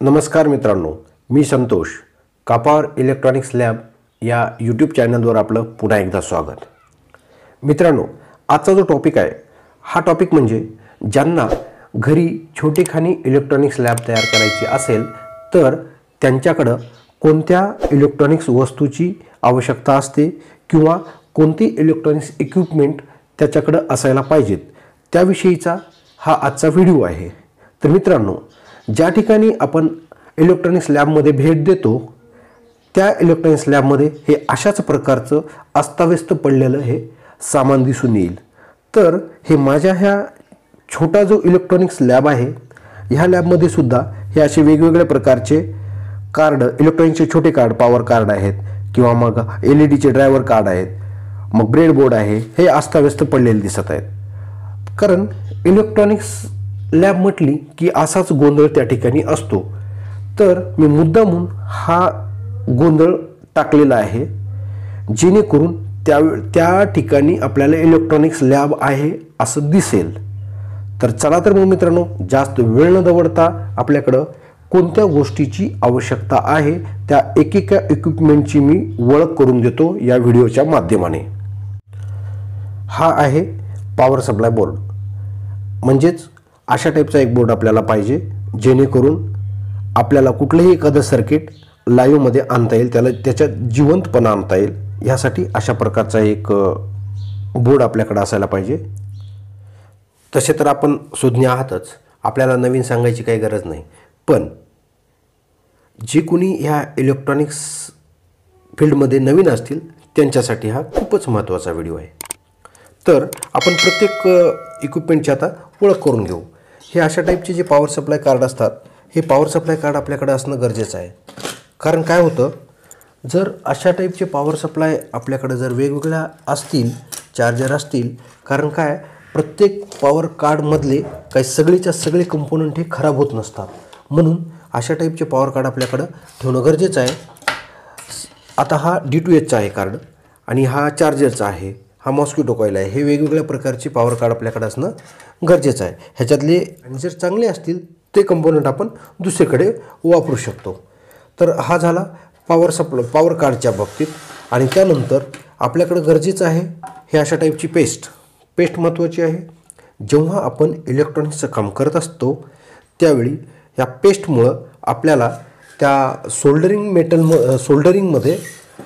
नमस्कार मित्रांनो, मी Santosh. कापावर electronics lab या यूट्यूब चॅनलवर आपलं पुन्हा एकदा स्वागत. मित्रांनो, आजचा जो टॉपिक आहे हा टॉपिक म्हणजे ज्यांना घरी छोटेखानी इलेक्ट्रॉनिक्स लॅब तयार करायची असेल तर त्यांच्याकडं कोणत्या इलेक्ट्रॉनिक्स वस्तूची आवश्यकता असते किंवा कोणती इलेक्ट्रॉनिक्स इक्विपमेंट त्याच्याकडं असायला पाहिजेत त्याविषयीचा हा आजचा व्हिडिओ आहे. तर मित्रांनो, ज्या ठिकाणी आपण इलेक्ट्रॉनिक्स लॅबमध्ये भेट देतो त्या इलेक्ट्रॉनिक्स लॅबमध्ये हे अशाच प्रकारचं अस्ताव्यस्त पडलेलं हे सामान दिसून येईल. तर हे माझ्या ह्या छोटा जो इलेक्ट्रॉनिक्स लॅब आहे ह्या लॅबमध्ये सुद्धा हे असे वेगवेगळ्या प्रकारचे कार्ड, इलेक्ट्रॉनिक्सचे छोटे कार्ड, पॉवर कार्ड आहेत किंवा मग LED चे ड्रायव्हर कार्ड आहेत, मग ब्रेडबोर्ड आहे, हे अस्ताव्यस्त पडलेले दिसत आहेत. कारण इलेक्ट्रॉनिक्स लॅब म्हटली की असाच गोंधळ त्या ठिकाणी असतो. तर मी मुद्दामून हा गोंधळ टाकलेला आहे जेणेकरून त्या ठिकाणी आपल्याला इलेक्ट्रॉनिक्स लॅब आहे असं दिसेल. तर चला तर मग मित्रांनो, जास्त वेळ न दवडता आपल्याकडं कोणत्या गोष्टीची आवश्यकता आहे त्या एकेका इक्विपमेंटची मी ओळख करून देतो या व्हिडिओच्या माध्यमाने. हा आहे पॉवर सप्लाय बोर्ड. म्हणजेच अशा टाईपचा एक बोर्ड आपल्याला पाहिजे जेणेकरून आपल्याला कुठलंही एखादं सर्किट लाईव्हमध्ये आणता येईल, त्याच्यात जिवंतपणा आणता येईल. ह्यासाठी अशा प्रकारचा एक बोर्ड आपल्याकडे असायला पाहिजे. तसे तर आपण सुज्ञ आहातच, आपल्याला नवीन सांगायची काही गरज नाही. पण जे कोणी ह्या इलेक्ट्रॉनिक्स फील्डमध्ये नवीन असतील त्यांच्यासाठी हा खूपच महत्त्वाचा व्हिडिओ आहे. तर आपण प्रत्येक इक्विपमेंटची आता ओळख करून घेऊ. हे अशा टाईपचे जे पॉवर सप्लाय कार्ड असतात, हे पॉवर सप्लाय कार्ड आपल्याकडे असणं गरजेचं आहे. कारण काय होतं, जर अशा टाईपचे पॉवर सप्लाय आपल्याकडे जर वेगवेगळ्या असतील, चार्जर असतील, कारण काय प्रत्येक पॉवर कार्डमधले काही सगळेच्या सगळे कंपोनंट हे खराब होत नसतात. म्हणून अशा टाईपचे पॉवर कार्ड आपल्याकडं ठेवणं गरजेचं आहे. आता हा D2H आहे कार्ड आणि हा चार्जरचा आहे, हा मॉस्किटो कॉईल आहे. हे वेगवेगळ्या प्रकारचे पॉवर कार्ड आपल्याकडे असणं गरजेचं आहे. ह्याच्यातले जर चांगले असतील ते कंपोनंट आपण दुसरीकडे वापरू शकतो. तर हा झाला पॉवर कार्डच्या बाबतीत. आणि त्यानंतर आपल्याकडं गरजेचं आहे हे अशा टाईपची पेस्ट महत्त्वाची आहे. जेव्हा आपण इलेक्ट्रॉनिक्सचं काम करत असतो त्यावेळी या पेस्टमुळं आपल्याला त्या सोल्डरिंगमध्ये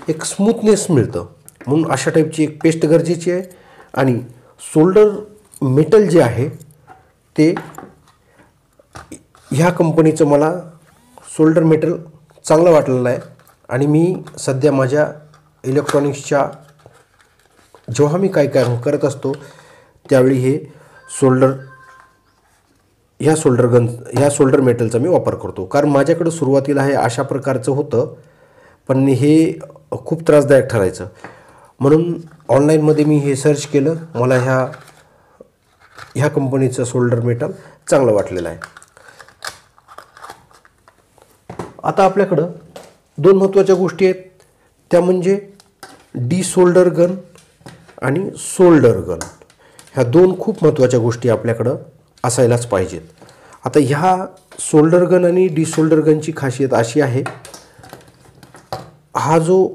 एक स्मूथनेस मिळतं. म्हणून अशा टाईपची एक पेस्ट गरजेची आहे. आणि सोल्डर मेटल जे आहे ते ह्या कंपनीचं मला सोल्डर मेटल चांगलं वाटलेलं आहे. आणि मी सध्या माझ्या इलेक्ट्रॉनिक्सच्या जेव्हा मी काय करत असतो त्यावेळी हे ह्या सोल्डर मेटलचा मी वापर करतो. कारण माझ्याकडं सुरुवातीला हे अशा प्रकारचं होतं, पण हे खूप त्रासदायक ठरायचं. म्हणून ऑनलाईनमध्ये मी हे सर्च केलं, मला ह्या कंपनीचं सोल्डर मेटल चांगलं वाटलेलं आहे. आता आपल्याकडं दोन महत्त्वाच्या गोष्टी आहेत, त्या म्हणजे डिसोल्डर गन आणि सोल्डर गन. ह्या दोन खूप महत्त्वाच्या गोष्टी आपल्याकडं असायलाच पाहिजेत. आता ह्या सोल्डर गन आणि डिसोल्डर गनची खासियत अशी आहे, हा जो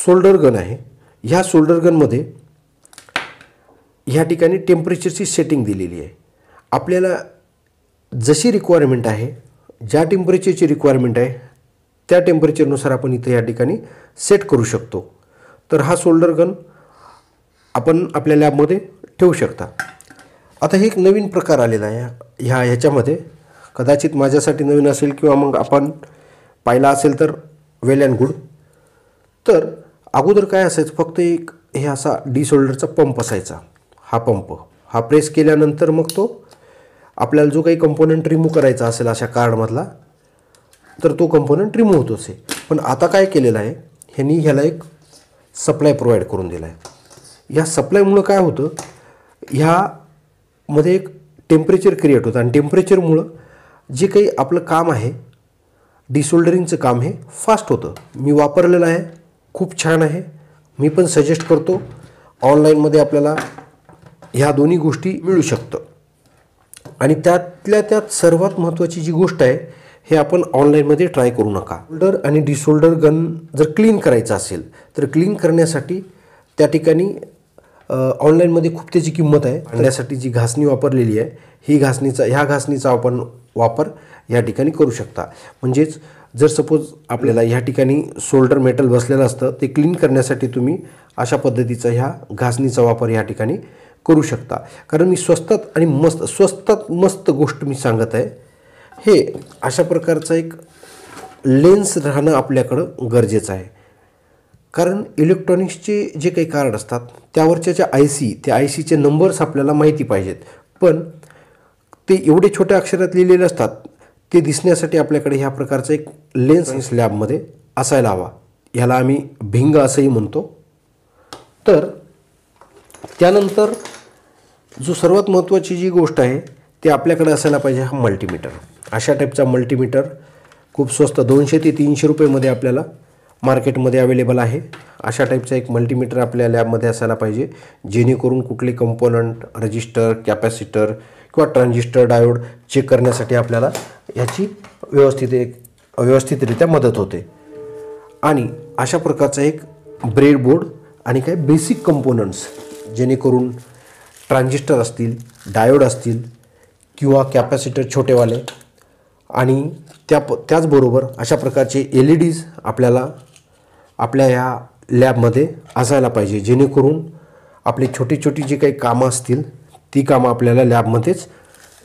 सोल्डर गन आहे ह्या सोल्डर गनमध्ये ह्या ठिकाणी टेम्परेचरची सेटिंग दिलेली आहे. आपल्याला जशी रिक्वायरमेंट आहे, ज्या टेम्परेचरची रिक्वायरमेंट आहे त्या टेम्परेचरनुसार आपण इथे या ठिकाणी सेट करू शकतो. तर हा सोल्डर गन आपण आपल्या लॅबमध्ये ठेवू शकता. आता हे एक नवीन प्रकार आलेला आहे ह्याच्यामध्ये, कदाचित माझ्यासाठी नवीन असेल किंवा मग आपण पाहिला असेल तर वेल अँड गुड. तर अगोदर काय असायचं, फक्त एक हे असा डिसोल्डरचा पंप असायचा. हा प्रेस केल्यानंतर मग तो आपल्याला जो काही कंपोनंट रिमूव्ह करायचा असेल अशा कार्डमधला तर तो कंपोनंट रिमूव्ह होत असे. पण आता काय केलेलं आहे, ह्याला एक सप्लाय प्रोव्हाइड करून दिला आहे. या सप्लायमुळं काय होतं, ह्यामध्ये एक टेम्परेचर क्रिएट होतं आणि टेम्परेचरमुळं जे काही आपलं काम आहे डिसोल्डरिंगचं काम हे फास्ट होतं. मी वापरलेलं आहे, खूप छान आहे. मी पण सजेस्ट करतो. ऑनलाईनमध्ये आपल्याला ह्या दोन्ही गोष्टी मिळू शकतं. आणि त्यातल्या त्यात सर्वात महत्त्वाची जी गोष्ट आहे, हे आपण ऑनलाईनमध्ये ट्राय करू नका. सोल्डर आणि डिसोल्डर गन जर क्लीन करायचं असेल तर क्लीन करण्यासाठी त्या ठिकाणी ऑनलाईनमध्ये खूप त्याची किंमत आहे. त्यासाठी जी घासणी वापरलेली आहे ह्या घासणीचा आपण वापर या ठिकाणी करू शकता. म्हणजेच जर सपोज आपल्याला ह्या ठिकाणी सोल्डर मेटल बसलेलं असतं ते क्लीन करण्यासाठी तुम्ही अशा पद्धतीचा ह्या घासणीचा वापर या ठिकाणी करू शकता. कारण मी स्वस्तात मस्त गोष्ट मी सांगत आहे. हे अशा प्रकारचा एक लेन्स राहणं आपल्याकडं गरजेचं आहे. कारण इलेक्ट्रॉनिक्सचे जे काही कार्ड असतात त्यावरच्या ज्या त्या आय सीचे नंबर्स आपल्याला माहिती पाहिजेत. पण ते एवढे छोट्या अक्षरात लिहिलेले असतात ते दिसण्यासाठी आपल्याकडे ह्या प्रकारचा एक लेन्स लॅबमध्ये असायला हवा. ह्याला आम्ही भिंग असंही म्हणतो. तर त्यानंतर जो सर्वात महत्त्वाची जी गोष्ट आहे ते आपल्याकडे असायला पाहिजे हा मल्टीमीटर. अशा टाईपचा मल्टीमीटर खूप स्वस्त 200 ते 300 रुपयेमध्ये आपल्याला मार्केटमध्ये अवेलेबल आहे. अशा टाईपचा एक मल्टीमीटर आपल्या लॅबमध्ये असायला पाहिजे जेणेकरून कुठले कंपोनंट, रजिस्टर, कॅपॅसिटर किंवा ट्रान्झिस्टर, डायोड चेक करण्यासाठी आपल्याला ह्याची व्यवस्थितरित्या मदत होते. आणि अशा प्रकारचा एक ब्रेडबोर्ड आणि काही बेसिक कंपोनंट्स जेणेकरून ट्रान्झिस्टर असतील, डायोड असतील किंवा कॅपॅसिटर छोटेवाले आणि त्याचबरोबर अशा प्रकारचे LEDs आपल्याला आपल्या ह्या लॅबमध्ये असायला पाहिजे जेणेकरून आपली छोटी जी काही कामं असतील ती कामं आपल्याला लॅबमध्येच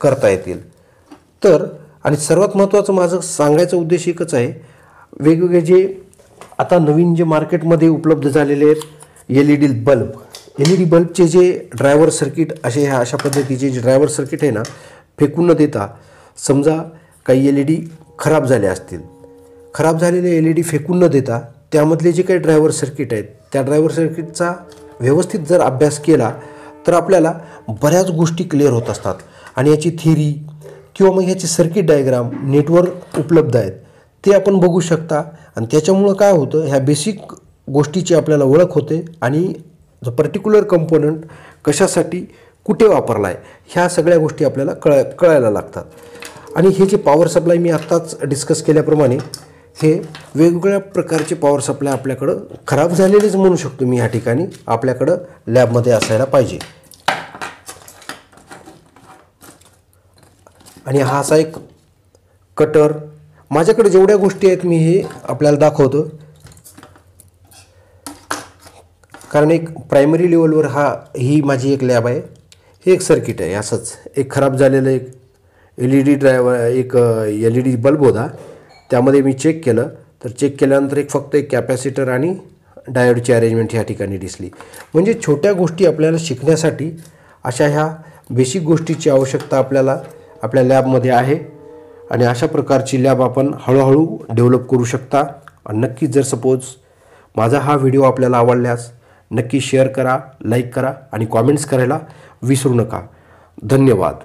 करता येतील. तर आणि सर्वात महत्त्वाचं माझं सांगायचा उद्देश एकच आहे. वेगवेगळे जे आता नवीन जे मार्केटमध्ये उपलब्ध झालेले आहेत LED बल्बचे जे ड्रायव्हर सर्किट अशा पद्धतीचे जे ड्रायव्हर सर्किट आहे ना, फेकून न देता समजा काही LED खराब झाले असतील, खराब झालेले LED फेकून न देता त्यामधले जे काही ड्रायव्हर सर्किट आहेत त्या ड्रायव्हर सर्किटचा व्यवस्थित जर अभ्यास केला तर आपल्याला बऱ्याच गोष्टी क्लिअर होत असतात. आणि याची थिअरी किंवा मग ह्याचे सर्किट डायग्राम नेटवर उपलब्ध आहेत ते आपण बघू शकता. आणि त्याच्यामुळं काय होतं, ह्या बेसिक गोष्टीची आपल्याला ओळख होते आणि जो पर्टिक्युलर कंपोनंट कशासाठी कुठे वापरला आहे ह्या सगळ्या गोष्टी आपल्याला कळायला लागतात. आणि हे जे पॉवर सप्लाय मी आत्ताच डिस्कस केल्याप्रमाणे हे वेगवेगळ्या प्रकारचे पॉवर सप्लाय आपल्याकडं खराब झालेलेच म्हणू शकतो मी या ठिकाणी आपल्याकडं लॅबमध्ये असायला पाहिजे. आणि हा असा एक कटर, माझ्याकडे जेवढ्या गोष्टी आहेत मी हे आपल्याला दाखवतो. कारण एक प्रायमरी लेवलवर ही माझी एक लॅब आहे. हे एक सर्किट आहे. असंच एक खराब झालेलं एक LED बल्ब होता. त्यामध्ये मी चेक केलं तर चेक केल्यानंतर फक्त एक कॅपॅसिटर आणि डायोडची अरेंजमेंट ह्या ठिकाणी दिसली. म्हणजे छोट्या गोष्टी आपल्याला शिकण्यासाठी अशा ह्या बेसिक गोष्टीची आवश्यकता आपल्याला आपल्या लॅबमध्ये आहे. आणि अशा प्रकारची लॅब आपण हळूहळू डेव्हलप करू शकता. आणि नक्कीच जर सपोज माझा हा व्हिडिओ आपल्याला आवडल्यास नक्की शेअर करा, लाईक करा आणि कॉमेंट्स करायला विसरू नका. धन्यवाद.